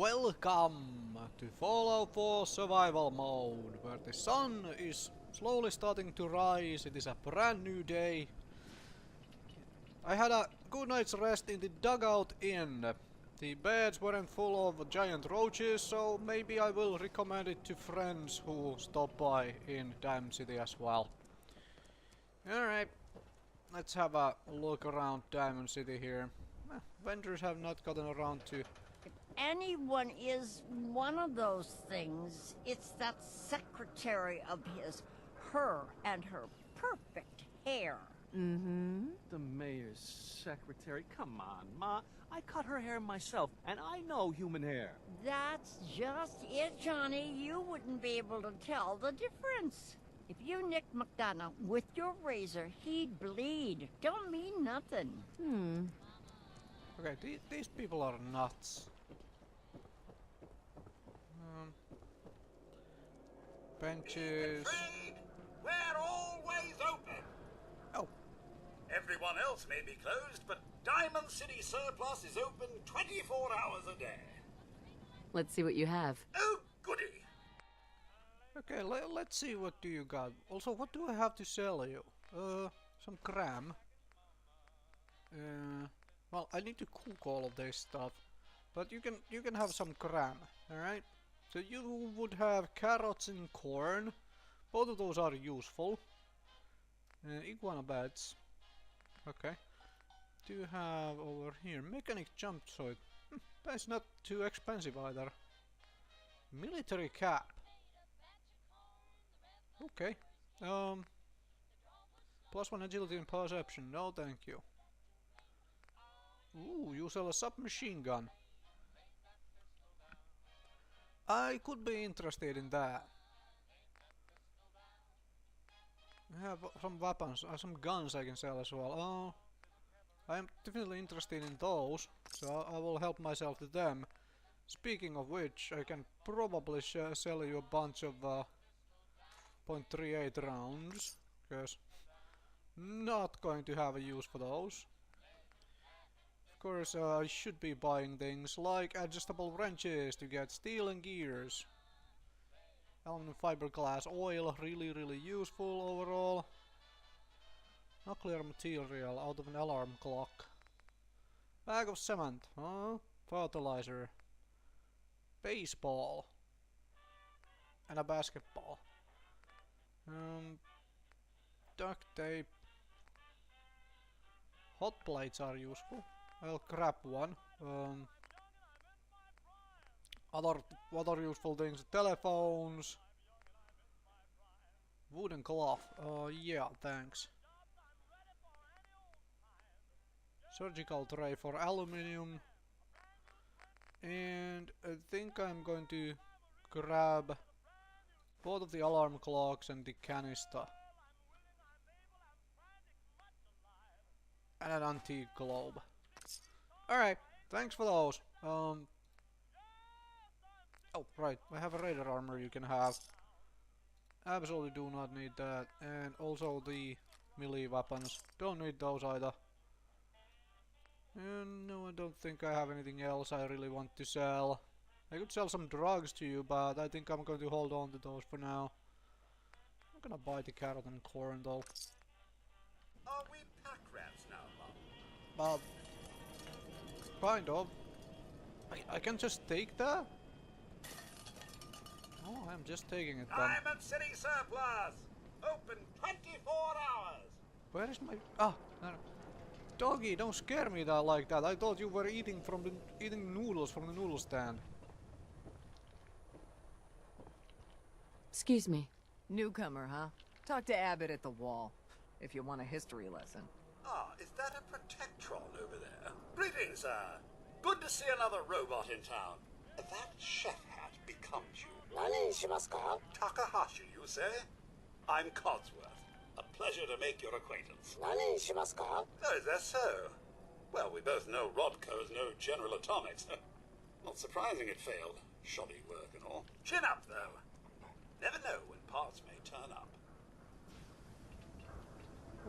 Welcome to Fallout 4 Survival Mode, where the sun is slowly starting to rise. It is a brand new day. I had a good night's rest in the dugout inn. The beds weren't full of giant roaches, so maybe I will recommend it to friends who stop by in Diamond City as well. Alright, let's have a look around Diamond City here. Vendors have not gotten around to... If anyone is one of those things, it's that secretary of his. Her and her perfect hair. Mm-hmm. The mayor's secretary. Come on, Ma. I cut her hair myself, and I know human hair. That's just it, Johnny. You wouldn't be able to tell the difference. If you nicked McDonough with your razor, he'd bleed. Don't mean nothing. Okay, these people are nuts. Benches. Afraid we're always open. Oh, Everyone else may be closed, but Diamond City Surplus is open 24 hours a day. Let's see what you have. Oh, goody. okay. Let's see what do you got. Also, what do I have to sell you? Some cram. Well, I need to cook all of this stuff, but you can have some cram. All right. So you would have carrots and corn. Both of those are useful. Iguana beds. Okay. Do you have over here mechanic jumpsuit? That's not too expensive either. Military cap. Okay. +1 agility and perception. No, thank you. Ooh, you sell a submachine gun. I could be interested in that. I have some weapons, some guns I can sell as well. Oh, I am definitely interested in those, so I will help myself to them. Speaking of which, I can probably sell you a bunch of .38 rounds, because not going to have a use for those. Of course, I should be buying things like adjustable wrenches to get steel and gears. Aluminum fiberglass oil, really useful overall. Nuclear material out of an alarm clock. Bag of cement, huh? Fertilizer. Baseball. And a basketball. Duct tape. Hot plates are useful. I'll grab one. Other useful things, telephones, wooden cloth. Yeah, thanks. Surgical tray for aluminium, and I think I'm going to grab both of the alarm clocks and the canister, and an antique globe. All right, thanks for those. Oh, right, I have a radar armor you can have. Absolutely do not need that. And also the melee weapons. Don't need those either. And no, I don't think I have anything else I really want to sell. I could sell some drugs to you, but I think I'm going to hold on to those for now. I'm gonna buy the carrot and corn though. Are we pack rats now, Mum? Kind of. I can just take that? Oh, I'm just taking it then. Diamond City Surplus! Open 24 hours! Where is my... Ah! No. Doggy, don't scare me like that. I thought you were eating noodles from the noodle stand. Excuse me. Newcomer, huh? Talk to Abbott at the wall, if you want a history lesson. Ah, is that a protectron over there? Greetings, sir. Good to see another robot in town. That chef hat becomes you. Takahashi, you say? I'm Codsworth. A pleasure to make your acquaintance. Oh, is that so? Well, we both know Rodco's no General Atomics. Not surprising it failed. Shoddy work and all. Chin up, though. Never know when parts may turn up.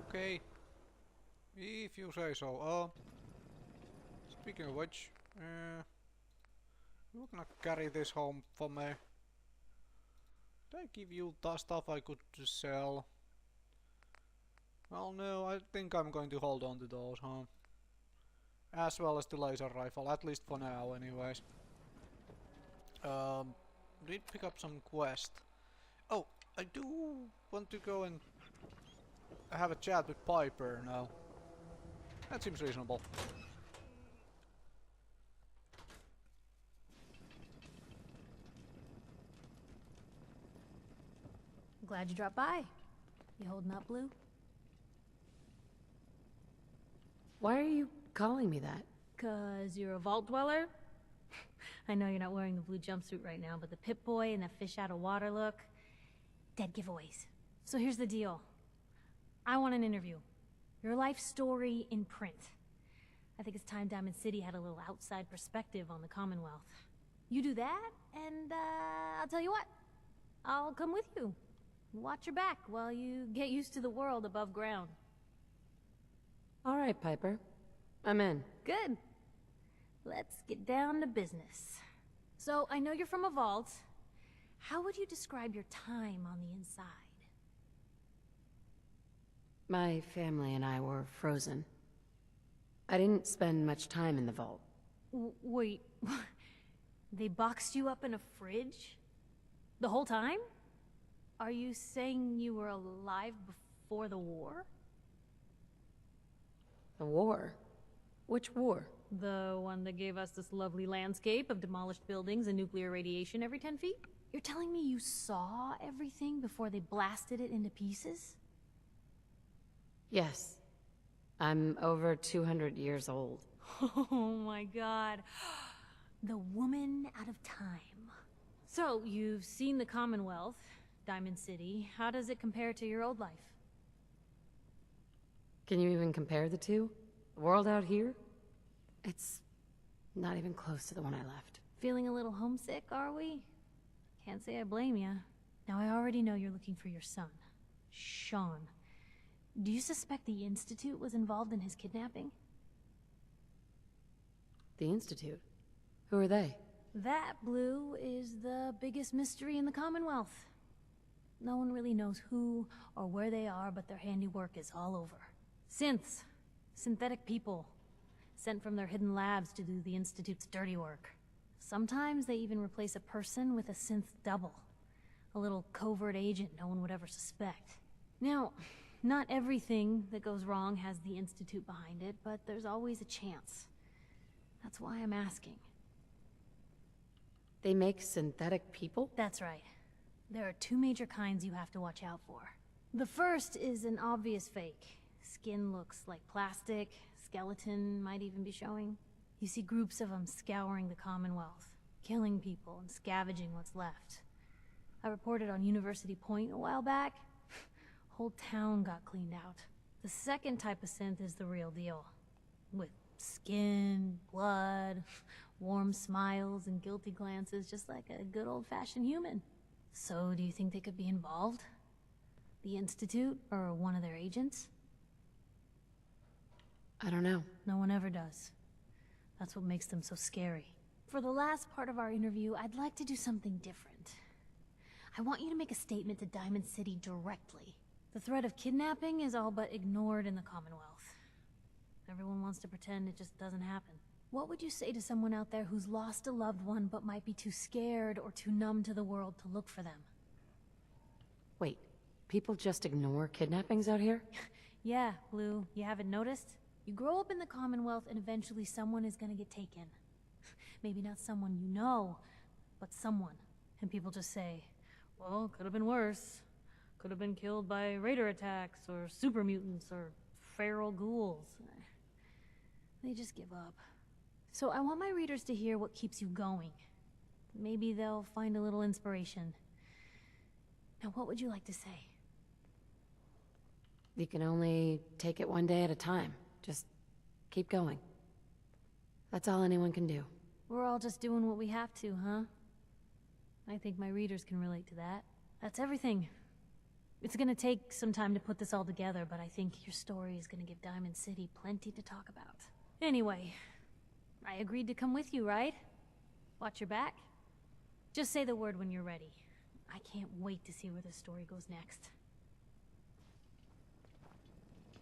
Okay. If you say so. Speaking of which, who You're gonna carry this home for me. Did I give you the stuff I could sell? Well, no, I think I'm going to hold on to those, huh? As well as the laser rifle, at least for now, anyways. Did pick up some quest. Oh, I do want to go and have a chat with Piper now. That seems reasonable. Glad you dropped by. You holding up, Blue? Why are you calling me that? 'Cause you're a vault dweller? I know you're not wearing the blue jumpsuit right now, but the Pip-Boy and the fish out of water look... dead giveaways. So here's the deal. I want an interview. Your life story in print. I think it's time Diamond City had a little outside perspective on the Commonwealth. You do that, and I'll tell you what. I'll come with you. Watch your back while you get used to the world above ground. All right, Piper. I'm in. Good. Let's get down to business. So, I know you're from a vault. How would you describe your time on the inside? My family and I were frozen. I didn't spend much time in the vault. Wait, they boxed you up in a fridge? The whole time? Are you saying you were alive before the war? The war? Which war? The one that gave us this lovely landscape of demolished buildings and nuclear radiation every 10 feet? You're telling me you saw everything before they blasted it into pieces? Yes. I'm over 200 years old. Oh my god. The woman out of time. So, you've seen the Commonwealth, Diamond City. How does it compare to your old life? Can you even compare the two? The world out here? It's not even close to the one I left. Feeling a little homesick, are we? Can't say I blame you. Now, I already know you're looking for your son, Sean. Do you suspect the Institute was involved in his kidnapping? The Institute? Who are they? That, Blue, is the biggest mystery in the Commonwealth. No one really knows who or where they are, but their handiwork is all over. Synths. Synthetic people. Sent from their hidden labs to do the Institute's dirty work. Sometimes they even replace a person with a synth double. A little covert agent no one would ever suspect. Now, not everything that goes wrong has the Institute behind it, but there's always a chance. That's why I'm asking. They make synthetic people? That's right. There are two major kinds you have to watch out for. The first is an obvious fake. Skin looks like plastic, skeleton might even be showing. You see groups of them scouring the Commonwealth, killing people and scavenging what's left. I reported on University Point a while back. Whole town got cleaned out. The second type of synth is the real deal. With skin, blood, warm smiles and guilty glances, just like a good old-fashioned human. So, do you think they could be involved? The Institute, or one of their agents? I don't know. No one ever does. That's what makes them so scary. For the last part of our interview, I'd like to do something different. I want you to make a statement to Diamond City directly. The threat of kidnapping is all but ignored in the Commonwealth. Everyone wants to pretend it just doesn't happen. What would you say to someone out there who's lost a loved one but might be too scared or too numb to the world to look for them? Wait, people just ignore kidnappings out here? Yeah, Blue, you haven't noticed? You grow up in the Commonwealth and eventually someone is gonna get taken. Maybe not someone you know, but someone. And people just say, well, could have been worse. Could have been killed by raider attacks, or super mutants, or feral ghouls. They just give up. So I want my readers to hear what keeps you going. Maybe they'll find a little inspiration. Now, what would you like to say? You can only take it one day at a time. Just keep going. That's all anyone can do. We're all just doing what we have to, huh? I think my readers can relate to that. That's everything. It's gonna take some time to put this all together, but I think your story is gonna give Diamond City plenty to talk about. Anyway, I agreed to come with you, right? Watch your back. Just say the word when you're ready. I can't wait to see where the story goes next.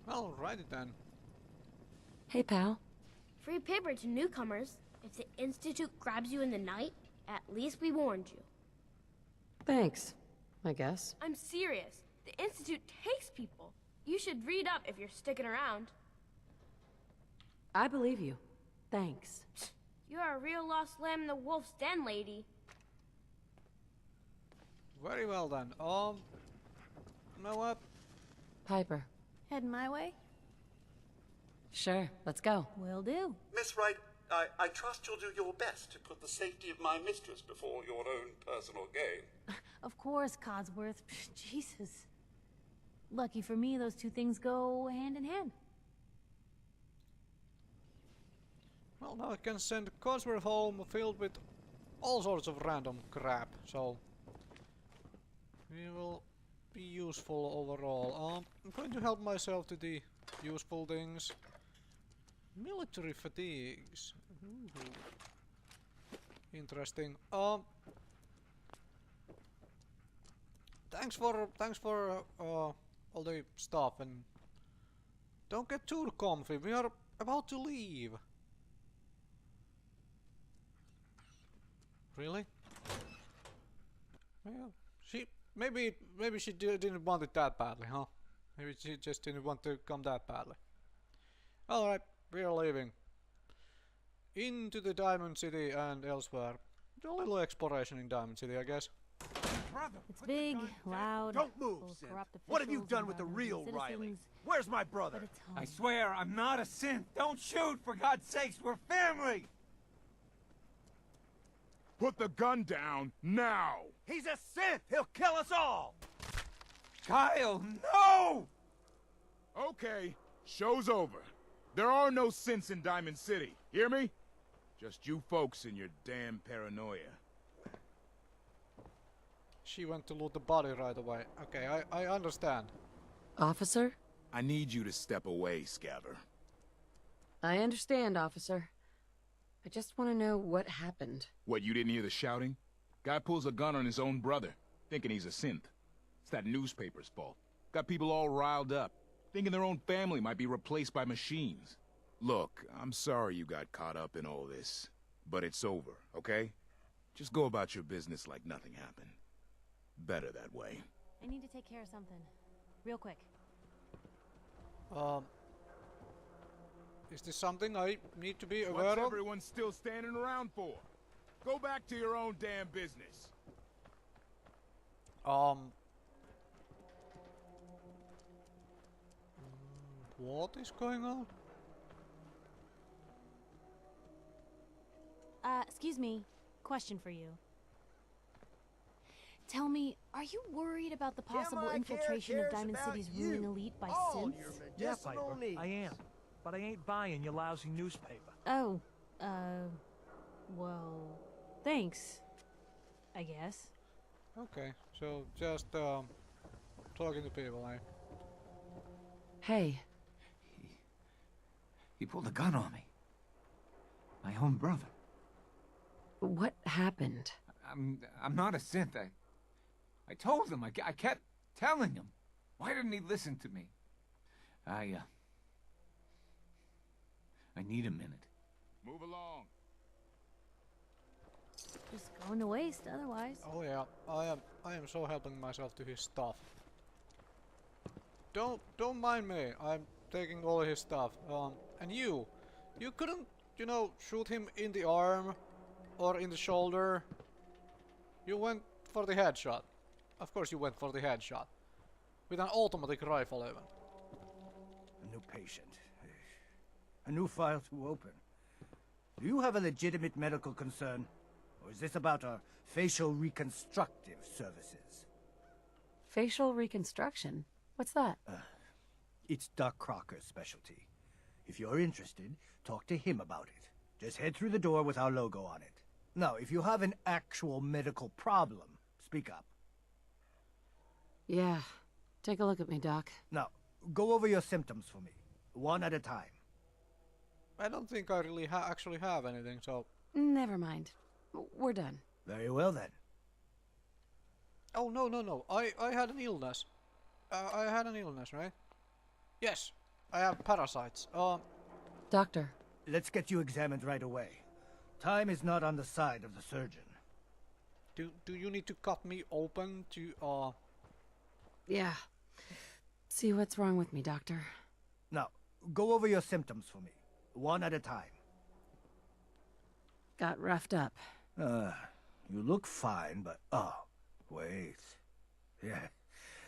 Alrighty then. Hey, pal. Free paper to newcomers. If the Institute grabs you in the night, at least we warned you. Thanks, I guess. I'm serious. The Institute takes people. You should read up if you're sticking around. I believe you. Thanks. You're a real lost lamb in the wolf's den, lady. Very well then. You know what? Piper. Heading my way? Sure, let's go. Will do. Miss Wright, I trust you'll do your best to put the safety of my mistress before your own personal gain. Of course, Codsworth. Jesus. Lucky for me, those two things go hand in hand. Well, now I can send Codsworth home filled with all sorts of random crap, so we will be useful overall. I'm going to help myself to the useful things. Military fatigues. Ooh. Interesting. Thanks for all the stuff, and don't get too comfy. We are about to leave. Really? Well, maybe she didn't want it that badly, huh? Maybe she just didn't want to come that badly. Alright, we are leaving. Into the Diamond City and elsewhere. A little exploration in Diamond City, I guess. Brother, It's big, loud, don't move, full of Sid. corrupt What have you officials done and with the violent real citizens, Riley? Where's my brother? but it's home. I swear I'm not a synth. Don't shoot, for God's sakes. We're family. Put the gun down, now! He's a synth! He'll kill us all! Kyle, no! Okay, show's over. There are no synths in Diamond City, hear me? Just you folks and your damn paranoia. She went to loot the body right away. Okay, I understand. Officer? I need you to step away, Scaver. I understand, officer. I just want to know what happened. What, you didn't hear the shouting? Guy pulls a gun on his own brother, thinking he's a synth. It's that newspaper's fault. Got people all riled up, thinking their own family might be replaced by machines. Look, I'm sorry you got caught up in all this, but it's over, okay? Just go about your business like nothing happened. Better that way. I need to take care of something. Real quick. Is this something I need to be aware What's of? everyone still standing around for? Go back to your own damn business. What is going on? Excuse me. Question for you. Tell me, are you worried about the possible infiltration of Diamond City's ruling elite by synths? Yeah, Piper, I am. But I ain't buying your lousy newspaper. Oh, well, thanks, I guess. Okay, so just talking to people, eh? Hey. He pulled a gun on me. My own brother. What happened? I'm not a synth. I told him. I kept telling him. Why didn't he listen to me? I need a minute. Move along. Just going to waste otherwise. Oh yeah, I am so helping myself to his stuff. Don't mind me. I'm taking all his stuff. And you couldn't, you know, shoot him in the arm or in the shoulder. You went for the headshot. Of course you went for the headshot. With an automatic rifle even. A new patient. A new file to open. Do you have a legitimate medical concern? Or is this about our facial reconstructive services? Facial reconstruction? What's that? It's Doc Crocker's specialty. If you're interested, talk to him about it. Just head through the door with our logo on it. Now, if you have an actual medical problem, speak up. Yeah. Take a look at me, Doc. Now, go over your symptoms for me, one at a time. I don't think I really actually have anything, so... Never mind. We're done. Very well then. Oh, no. I had an illness. I had an illness, right? Yes. I have parasites. Doctor. Let's get you examined right away. Time is not on the side of the surgeon. Do you need to cut me open to, Yeah. See what's wrong with me, Doctor. Now, go over your symptoms for me. One at a time. Got roughed up. You look fine, but... Oh, wait. Yeah,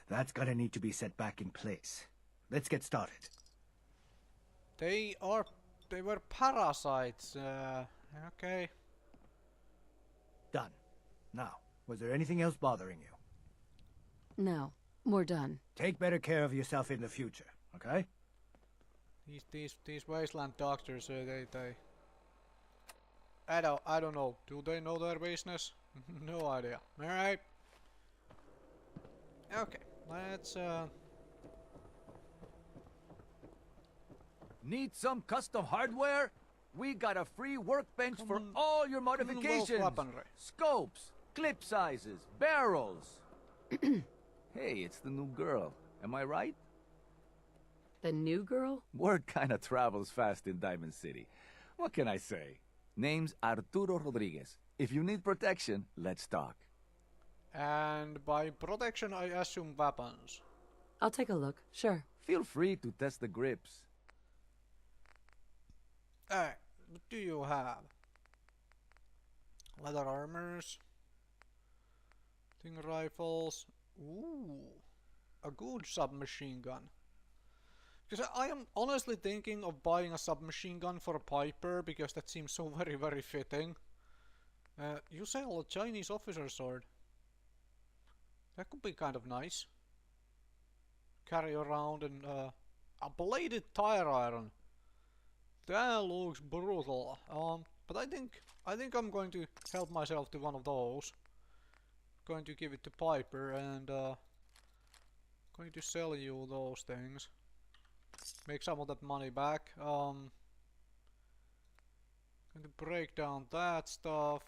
that's gonna need to be set back in place. Let's get started. They were parasites, okay. Done. Now, was there anything else bothering you? No, we're done. Take better care of yourself in the future, okay? These wasteland doctors, I don't know. Do they know their business? No idea. Alright. Okay, let's, Need some custom hardware? We got a free workbench for all your modifications. Scopes, clip sizes, barrels. Hey, it's the new girl. Am I right? The new girl? Word kinda travels fast in Diamond City. What can I say? Name's Arturo Rodriguez. If you need protection, let's talk. And by protection, I assume weapons. I'll take a look, sure. Feel free to test the grips. Alright, what do you have? Leather armors, Sting rifles. Ooh, a good submachine gun. Because I am honestly thinking of buying a submachine gun for Piper, because that seems so very fitting. You sell a Chinese officer sword. That could be kind of nice. Carry around and a bladed tire iron. That looks brutal. But I think I'm going to help myself to one of those. Going to give it to Piper and going to sell you those things. Make some of that money back. Going to break down that stuff.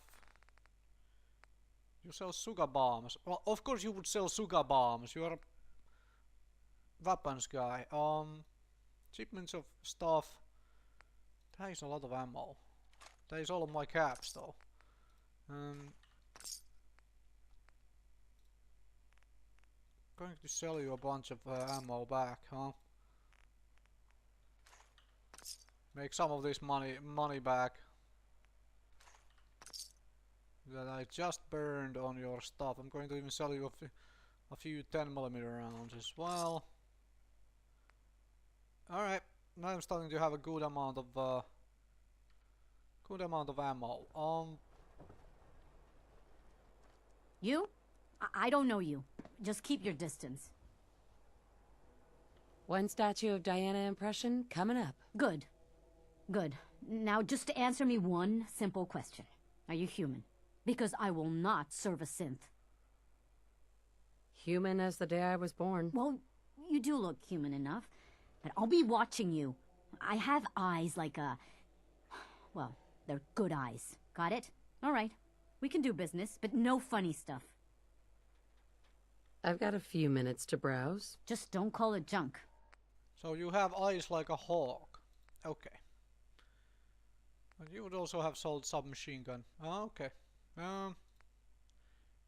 You sell sugar bombs. Well, of course you would sell sugar bombs. You are a weapons guy. Shipments of stuff. That is a lot of ammo. That is all of my caps though. Going to sell you a bunch of ammo back, huh? Make some of this money back that I just burned on your stuff. I'm going to even sell you a few 10mm rounds as well. Alright, now I'm starting to have a good amount of ammo. You? I don't know you. Just keep your distance. One statue of Diana impression coming up. Good. Good. Now just answer me one simple question. Are you human? Because I will not serve a synth. Human as the day I was born. Well, you do look human enough. But I'll be watching you. I have eyes like a... Well, they're good eyes. Got it? Alright. We can do business, but no funny stuff. I've got a few minutes to browse. Just don't call it junk. So you have eyes like a hawk. Okay. And you would also have sold submachine gun. Oh, okay.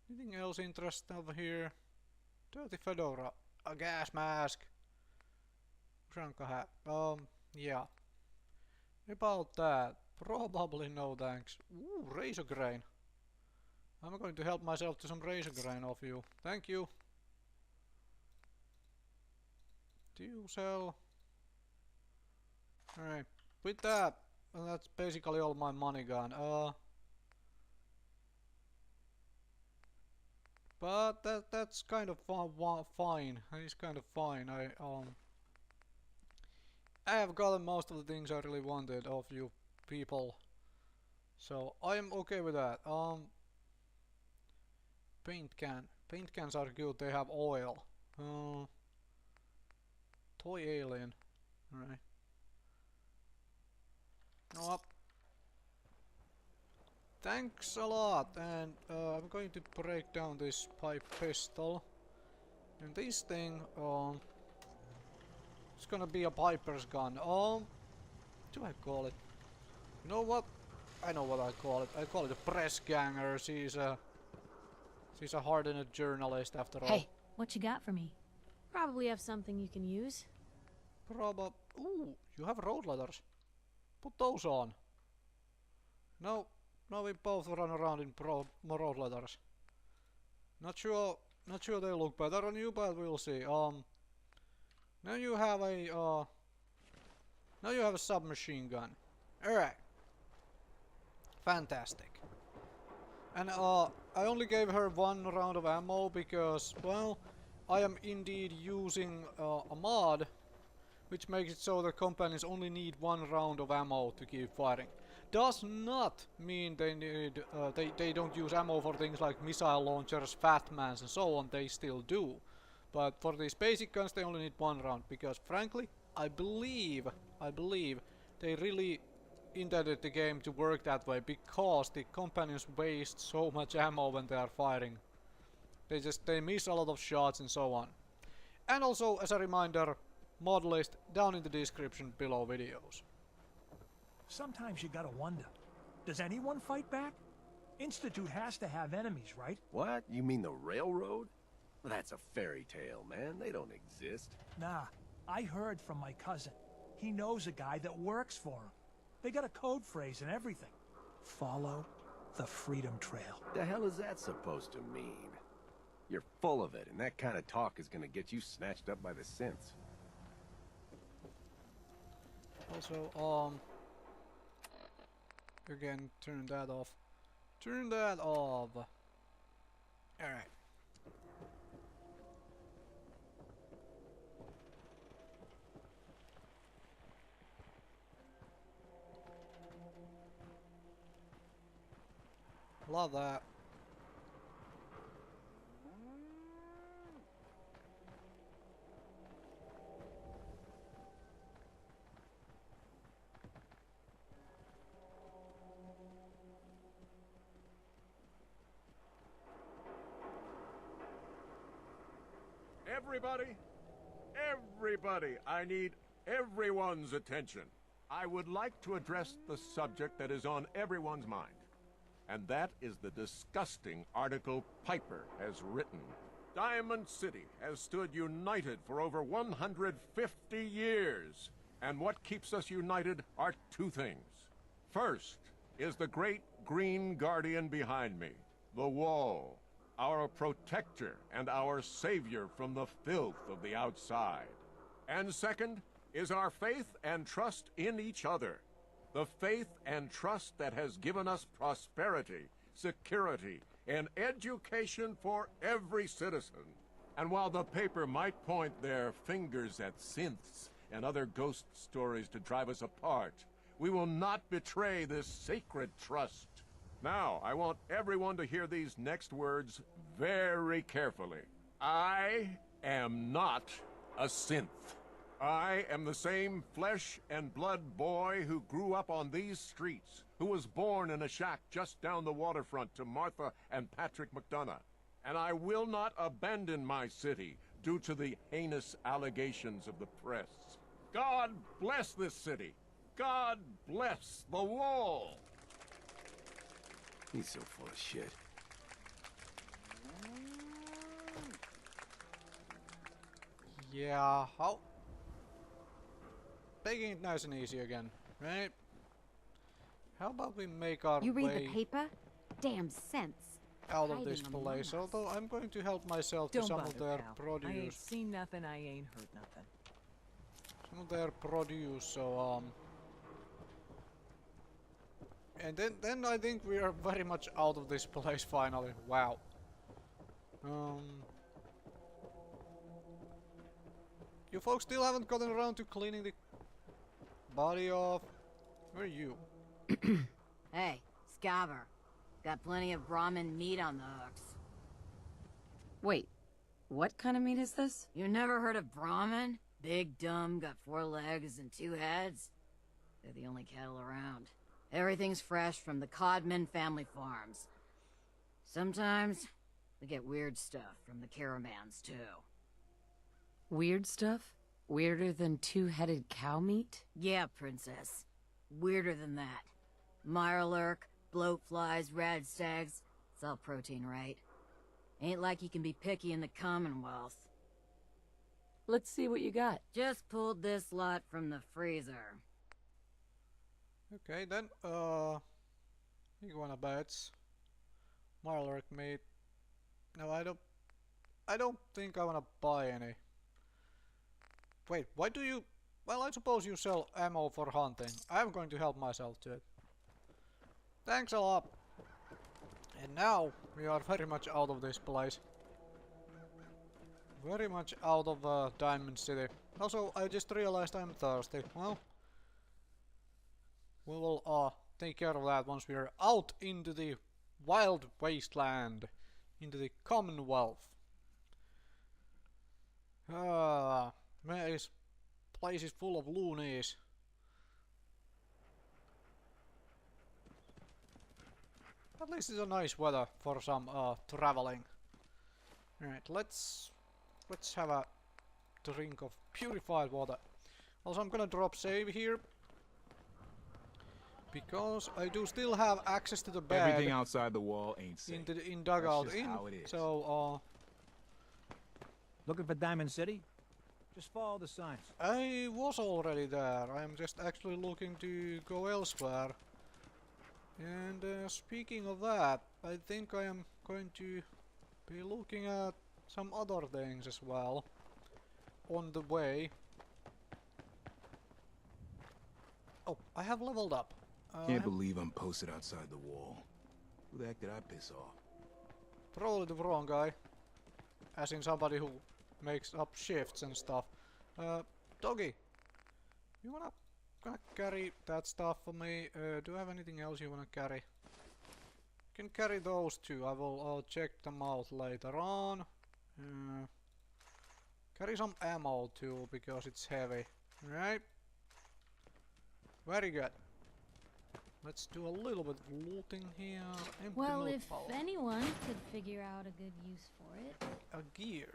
Anything else interesting over here? Dirty fedora. A gas mask. Shanka hat. Yeah. About that. Probably no thanks. Ooh, razor grain. I'm going to help myself to some razor grain off you. Thank you. Do you sell? Alright. With that, that's basically all my money gone. But that's kind of fine. It's kind of fine. I have gotten most of the things I really wanted of you people, so I am okay with that. Paint cans are good. They have oil. Toy alien. Alright. Nope. Thanks a lot, and I'm going to break down this pipe pistol. And this thing, it's gonna be a piper's gun. What do I call it? You know what? I know what I call it. I call it a press ganger. She's a hardened journalist after all. Hey, what you got for me? Probably have something you can use. Ooh, you have road leathers. Put those on. No, we both run around in road leathers. Not sure they look better on you, but we'll see. Now you have a submachine gun. Alright. Fantastic. And I only gave her 1 round of ammo because, well, I am indeed using a mod which makes it so the companions only need 1 round of ammo to keep fighting. Does not mean they need they don't use ammo for things like missile launchers, fatmans and so on. They still do. But for these basic guns they only need 1 round because frankly I believe they really intended the game to work that way because the companions waste so much ammo when they are fighting. They miss a lot of shots and so on. And also as a reminder, mod list down in the description below videos. Sometimes you gotta wonder, does anyone fight back? Institute has to have enemies, right? What? You mean the railroad? Well, that's a fairy tale, man. They don't exist. Nah, I heard from my cousin. He knows a guy that works for him. They got a code phrase and everything. Follow the Freedom Trail. The hell is that supposed to mean? You're full of it, and that kind of talk is gonna get you snatched up by the synths. Also, again, turn that off. Turn that off. Alright. Love that. Everybody, I need everyone's attention. I would like to address the subject that is on everyone's mind. And that is the disgusting article Piper has written. Diamond City has stood united for over 150 years. And what keeps us united are 2 things. First is the great green guardian behind me, the wall. Our protector and our savior from the filth of the outside. And second is our faith and trust in each other. The faith and trust that has given us prosperity, security, and education for every citizen. And while the paper might point their fingers at synths and other ghost stories to drive us apart, we will not betray this sacred trust. Now, I want everyone to hear these next words very carefully. I am not a synth. I am the same flesh and blood boy who grew up on these streets, who was born in a shack just down the waterfront to Martha and Patrick McDonough. And I will not abandon my city due to the heinous allegations of the press. God bless this city. God bless the wall. He's so full of shit. Yeah, how? Taking it nice and easy again, right? How about we make our You read way the paper? Damn sense. out of this place, although I'm going to help myself to some of their produce. I ain't seen nothing, I ain't heard nothing. Some of their produce, so and then I think we are very much out of this place finally. Wow. You folks still haven't gotten around to cleaning the body off. Where are you? Hey, Scabber. Got plenty of Brahmin meat on the hooks. Wait, what kind of meat is this? You never heard of Brahmin? Big, dumb, got 4 legs and 2 heads? They're the only cattle around. Everything's fresh from the Codman family farms. Sometimes we get weird stuff from the caravans, too. Weird stuff? Weirder than two-headed cow meat? Yeah, Princess. Weirder than that. Mirelurk, bloatflies, rad stags. It's all protein, right? Ain't like you can be picky in the Commonwealth. Let's see what you got. Just pulled this lot from the freezer. Okay, then, iguana bats. Mirelurk meat. No, I don't think I wanna buy any. Wait, why do you... Well, I suppose you sell ammo for hunting. I'm going to help myself to it. Thanks a lot. And now, we are very much out of this place. Very much out of Diamond City. Also, I just realized I'm thirsty. Well, we will take care of that once we are out into the wild wasteland. Into the Commonwealth. This place is full of loonies. At least it's a nice weather for some traveling. Alright, let's have a drink of purified water. Also, I'm gonna drop save here. Because I do still have access to the bed. Everything outside the wall ain't safe. In dugout. That's just how it is. So, looking for Diamond City? Just follow the signs. I was already there. I'm just actually looking to go elsewhere. And speaking of that, I think I am going to be looking at some other things as well on the way. Oh, I have leveled up. Can't believe I'm posted outside the wall. Who the heck did I piss off? Probably the wrong guy. As in somebody who makes up shifts and stuff. Doggy, you gonna carry that stuff for me? Do you have anything else you wanna carry? You can carry those two. I will check them out later on. Carry some ammo too because it's heavy. Right? Very good. Let's do a little bit of looting here. Well, if anyone could figure out a good use for it. A gear.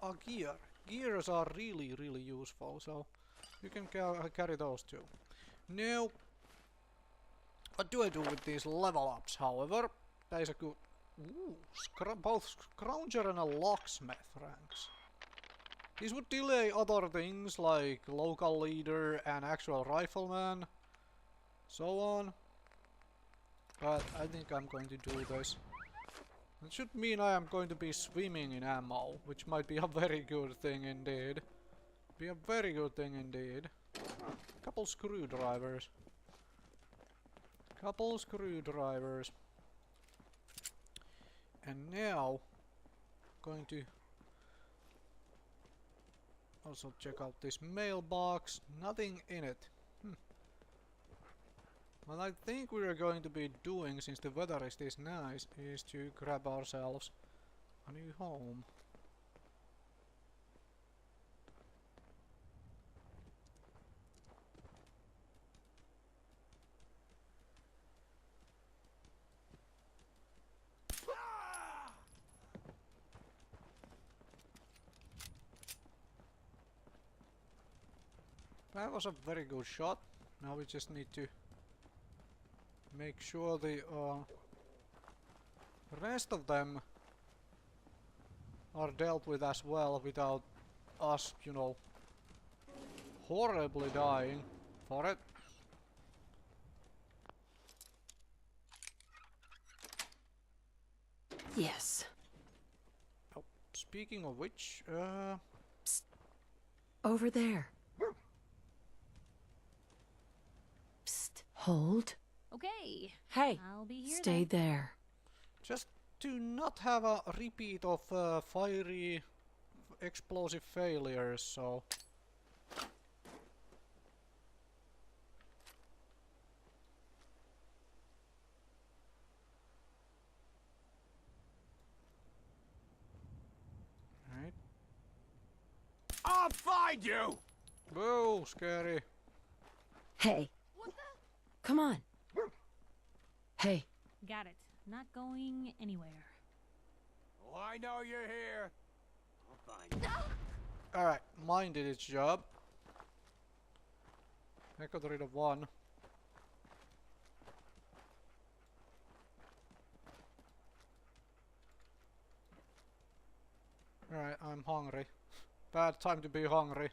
A gear. Gears are really, really useful, so you can carry those too. Now, what do I do with these level ups, however? That is a good... Ooh, both Scrounger and a Locksmith ranks. These would delay other things like local leader and actual rifleman. So on. But I think I'm going to do this. It should mean I am going to be swimming in ammo, which might be a very good thing indeed. Be a very good thing indeed. Couple screwdrivers. Couple screwdrivers. And now, going to also check out this mailbox. Nothing in it. What I think we are going to be doing, since the weather is this nice, is to grab ourselves a new home. That was a very good shot. Now we just need to make sure the rest of them are dealt with as well without us, you know, horribly dying for it. Yes. Oh, speaking of which, Psst. Over there. Psst. Hold. Okay. Hey, I'll be here stay then. there. just to not have a repeat of fiery explosive failures, so... Right. I'll find you! Whoa, scary. Hey. Come on. Hey. Got it. Not going anywhere. Oh, I know you're here. I'll find you. Alright, mine did its job. I got rid of one. Alright, I'm hungry. Bad time to be hungry.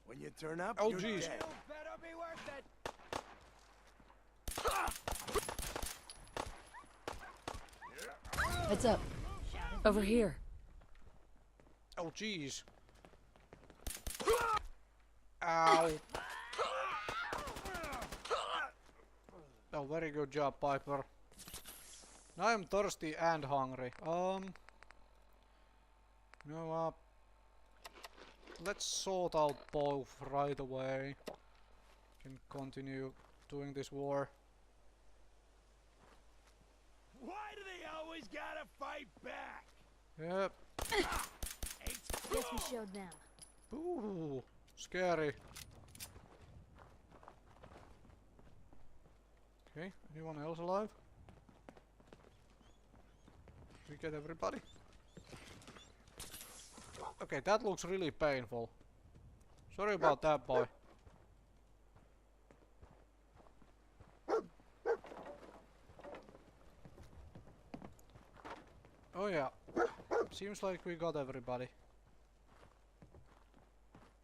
When you turn up, oh you're jeez. dead. Better be worth it. Heads up. Over here. Oh jeez. Ow. Oh, very good job, Piper. Now I'm thirsty and hungry. You know what? Let's sort out both right away. Can continue doing this war. Why do they always gotta fight back? Yep. Guess we showed them. Ooh, scary. Okay, anyone else alive? We get everybody? Okay, that looks really painful. Sorry about that, boy. Oh yeah, seems like we got everybody.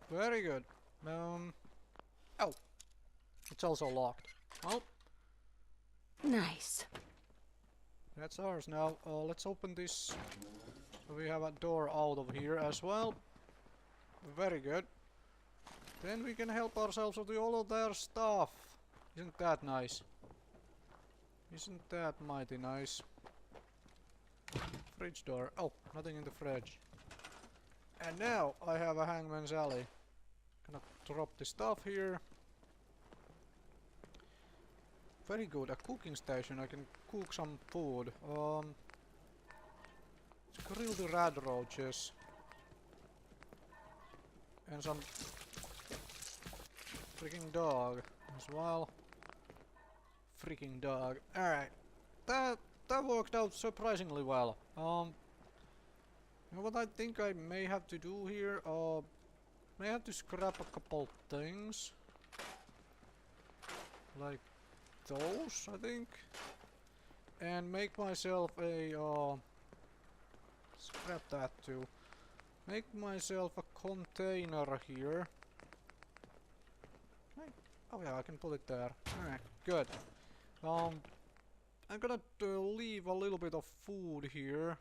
Very good. Oh, it's also locked. Oh, nice. That's ours now. Let's open this. We have a door out of here as well. Very good. Then we can help ourselves with all of their stuff. Isn't that nice? Isn't that mighty nice? Fridge door. Oh, nothing in the fridge. And now I have a hangman's alley. Gonna drop the stuff here. Very good, a cooking station. I can cook some food. Let's grill the radroaches. And some freaking dog as well. Freaking dog. Alright. That worked out surprisingly well. You know what I think I may have to do here? May have to scrap a couple things. Like those, I think. And make myself a, scrap that too. Make myself a container here. Oh yeah, I can put it there. Alright, good. I'm gonna leave a little bit of food here.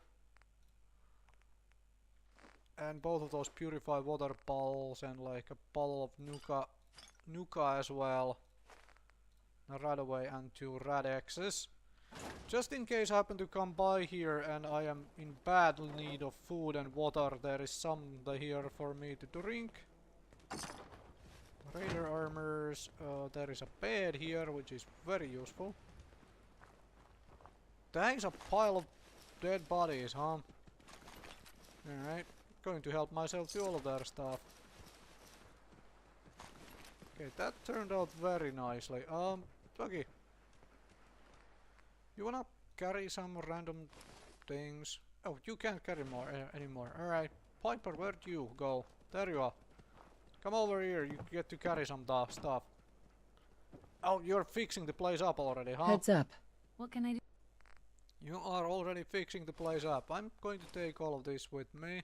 And both of those purified water bottles and like a bottle of Nuka as well. Right away, and 2 Radexes. Just in case I happen to come by here and I am in bad need of food and water, there is some here for me to drink. Raider armors, there is a bed here, which is very useful. Thanks, a pile of dead bodies, huh? Alright, going to help myself to all of their stuff. Okay, that turned out very nicely. Doggy, you wanna carry some random things? Oh, you can't carry more anymore. Alright, Piper, where'd you go? There you are. Come over here, you get to carry some stuff. Oh, you're fixing the place up already, huh? Heads up. What can I do? You are already fixing the place up. I'm going to take all of this with me.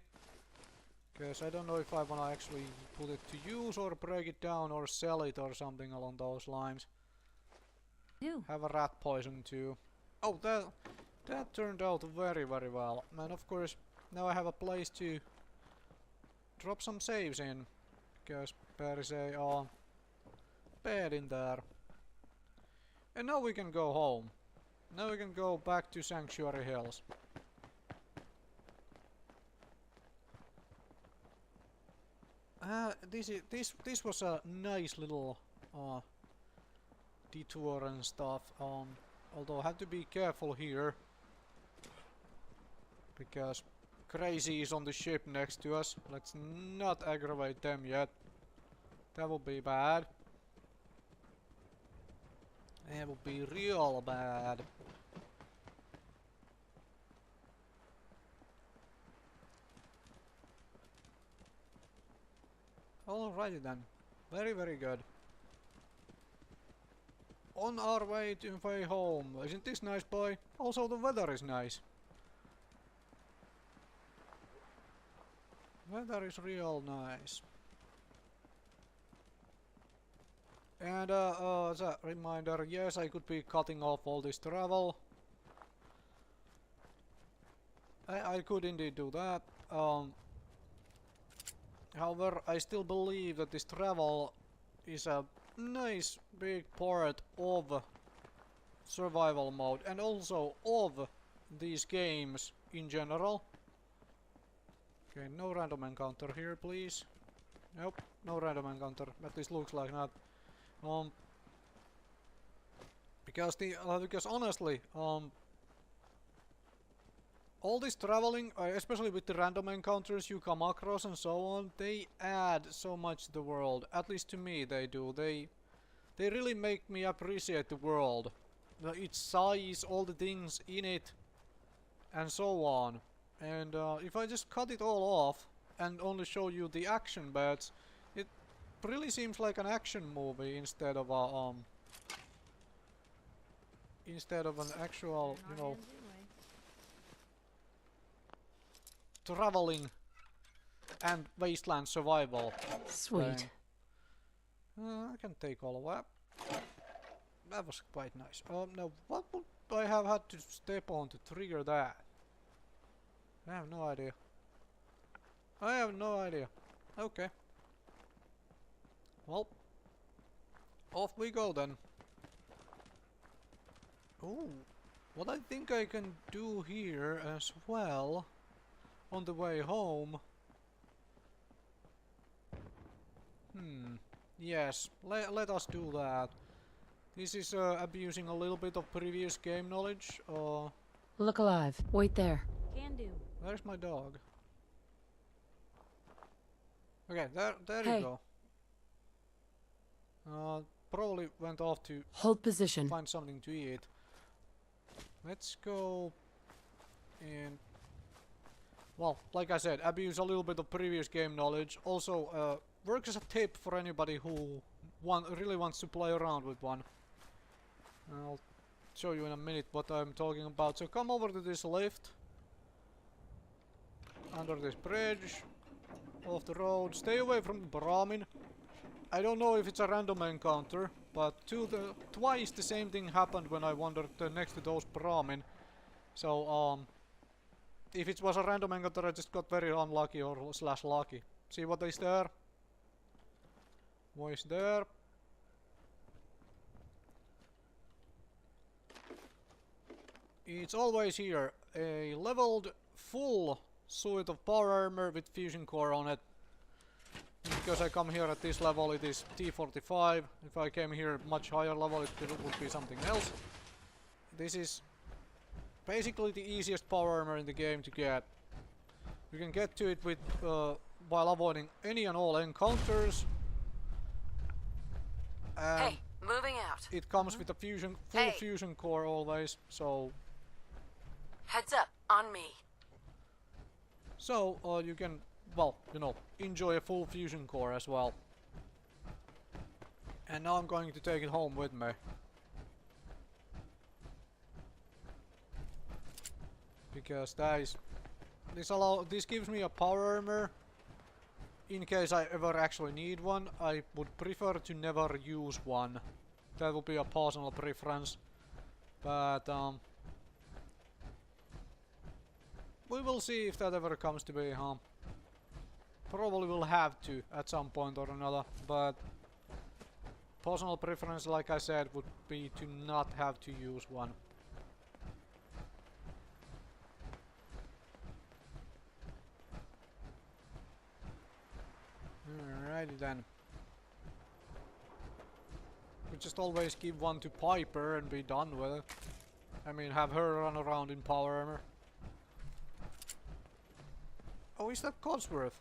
Because I don't know if I wanna actually put it to use or break it down or sell it or something along those lines. Have a rat poison too. Oh, that turned out very, very well. And of course, now I have a place to drop some saves in. Because there is a bed in there. And now we can go home. Now we can go back to Sanctuary Hills. This was a nice little detour and stuff. Although I have to be careful here because Crazy is on the ship next to us. Let's not aggravate them yet. That will be bad. It would be real bad. Alrighty then. Very, very good. On our way home. Isn't this nice, boy? Also, the weather is nice. Weather is real nice. And as a reminder, yes, I could be cutting off all this travel. I could indeed do that. However, I still believe that this travel is a nice big part of survival mode and also of these games in general. Okay, no random encounter here, please. Nope, no random encounter. At least looks like not. Because honestly, all this traveling, especially with the random encounters you come across and so on, they add so much to the world. At least to me, they do. They really make me appreciate the world, its size, all the things in it, and so on. And if I just cut it all off and only show you the action bits, it really seems like an action movie instead of a an actual, you know, traveling and wasteland survival. Sweet. Thing. I can take all of that. That was quite nice. Now, what would I have had to step on to trigger that? I have no idea. I have no idea. Okay. Well, off we go then. Ooh, what I think I can do here as well on the way home. Yes, let us do that. This is abusing a little bit of previous game knowledge. Look alive. Wait there. Can do. Where's my dog? Okay, there Hey. you go. Probably went off to Hold position. find something to eat. Let's go and, well, like I said, abuse a little bit of previous game knowledge. Also, works as a tip for anybody who really wants to play around with one. I'll show you in a minute what I'm talking about. So come over to this lift, under this bridge, off the road. Stay away from the Brahmin. I don't know if it's a random encounter, but twice the same thing happened when I wandered next to those Brahmin. So, if it was a random encounter, I just got very unlucky or slash lucky. See what is there? What is there? It's always here. A leveled full suit of power armor with fusion core on it. Because I come here at this level, it is T45. If I came here much higher level, it would be something else. This is basically the easiest power armor in the game to get. You can get to it with while avoiding any and all encounters. Hey, moving out. It comes with a full fusion core always, so Heads up, on me. So you can, well, you know, enjoy a full fusion core as well. And now I'm going to take it home with me. Because this gives me a power armor. In case I ever actually need one, I would prefer to never use one. That would be a personal preference. But we will see if that ever comes to be, huh? Probably will have to at some point or another, but personal preference, like I said, would be to not have to use one. Alrighty then. We just always give one to Piper and be done with it. I mean, have her run around in power armor. Oh, is that Codsworth?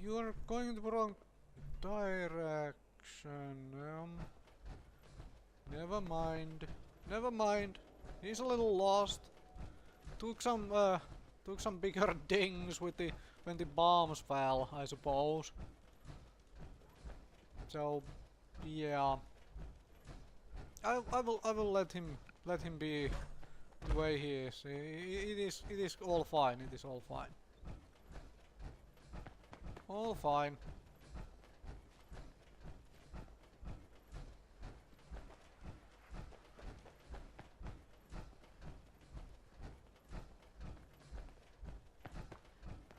you're going the wrong direction. Never mind. Never mind. He's a little lost. Took some bigger dings with the when the bombs fell, I suppose. So, yeah. I will let him be the way he is. It is all fine. It is all fine. All fine.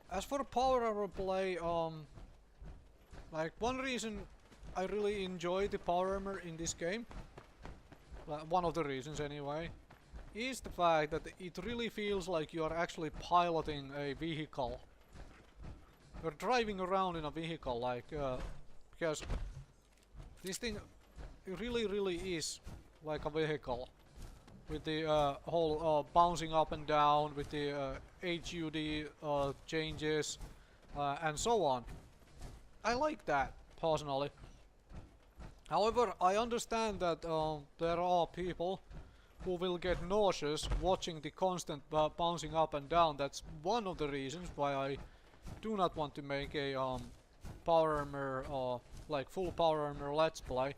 As for power armor play, like one reason I really enjoy the power armor in this game, one of the reasons anyway, is the fact that it really feels like you are actually piloting a vehicle. You're driving around in a vehicle, like, because this thing really is like a vehicle. With the whole bouncing up and down, with the HUD changes, and so on. I like that, personally. However, I understand that there are people who will get nauseous watching the constant bouncing up and down. That's one of the reasons why I do not want to make a power armor, like full power armor let's play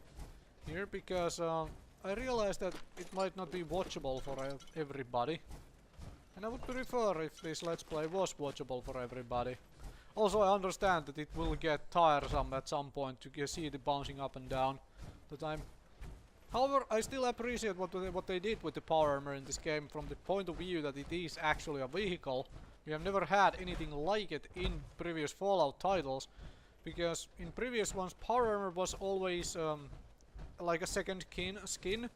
here, because I realized that it might not be watchable for everybody. And I would prefer if this let's play was watchable for everybody. Also, I understand that it will get tiresome at some point to see the bouncing up and down the time. However, I still appreciate what they did with the power armor in this game from the point of view that it is actually a vehicle. We have never had anything like it in previous Fallout titles, because in previous ones power armor was always like a second skin,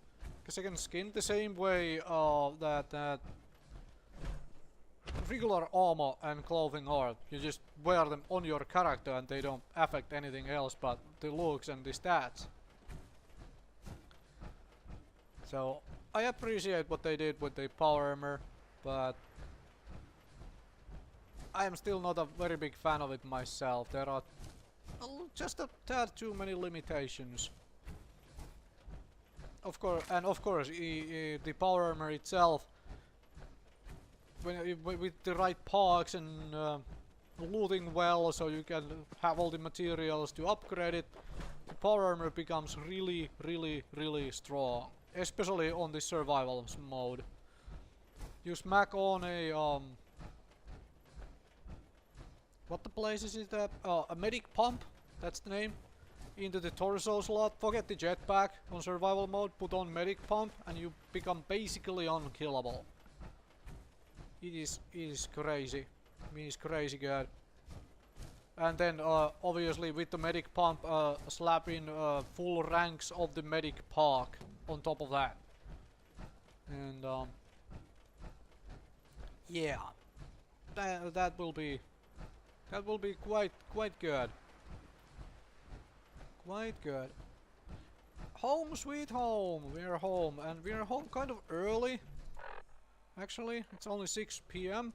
the same way that regular armor and clothing are. You just wear them on your character and they don't affect anything else but the looks and the stats. So I appreciate what they did with the power armor, but I am still not a very big fan of it myself. There are just a tad too many limitations. Of course, the power armor itself, with the right parts and looting well, so you can have all the materials to upgrade it, the power armor becomes really strong, especially on the survival mode. You smack on a what the place is it? A medic pump. That's the name. Into the torso slot, forget the jetpack on survival mode, put on medic pump and you become basically unkillable. It is crazy. I mean, it's crazy good. And then obviously with the medic pump slap in full ranks of the medic park on top of that. And yeah. That will be quite good. Quite good. Home sweet home. We're home, and we're home kind of early. Actually, it's only 6 PM.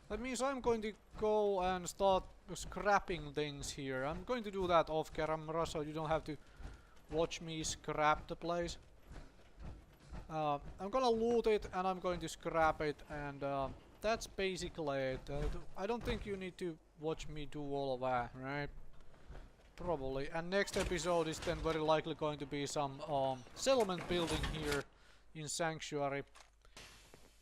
That means I'm going to go and start scrapping things here. I'm going to do that off camera, so you don't have to watch me scrap the place. I'm gonna loot it, and I'm going to scrap it, and that's basically it. I don't think you need to watch me do all of that, right? Probably. And next episode is then very likely going to be some settlement building here in Sanctuary.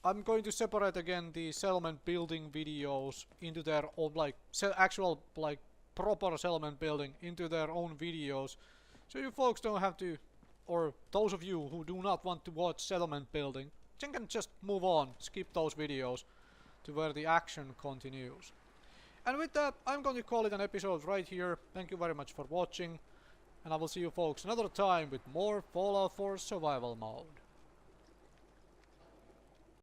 I'm going to separate again the settlement building videos into their own, like, actual, like, proper settlement building into their own videos. So you folks don't have to, or those of you who do not want to watch settlement building, you can just move on, skip those videos to where the action continues. And with that, I'm going to call it an episode right here. Thank you very much for watching, and I will see you folks another time with more Fallout 4 survival mode.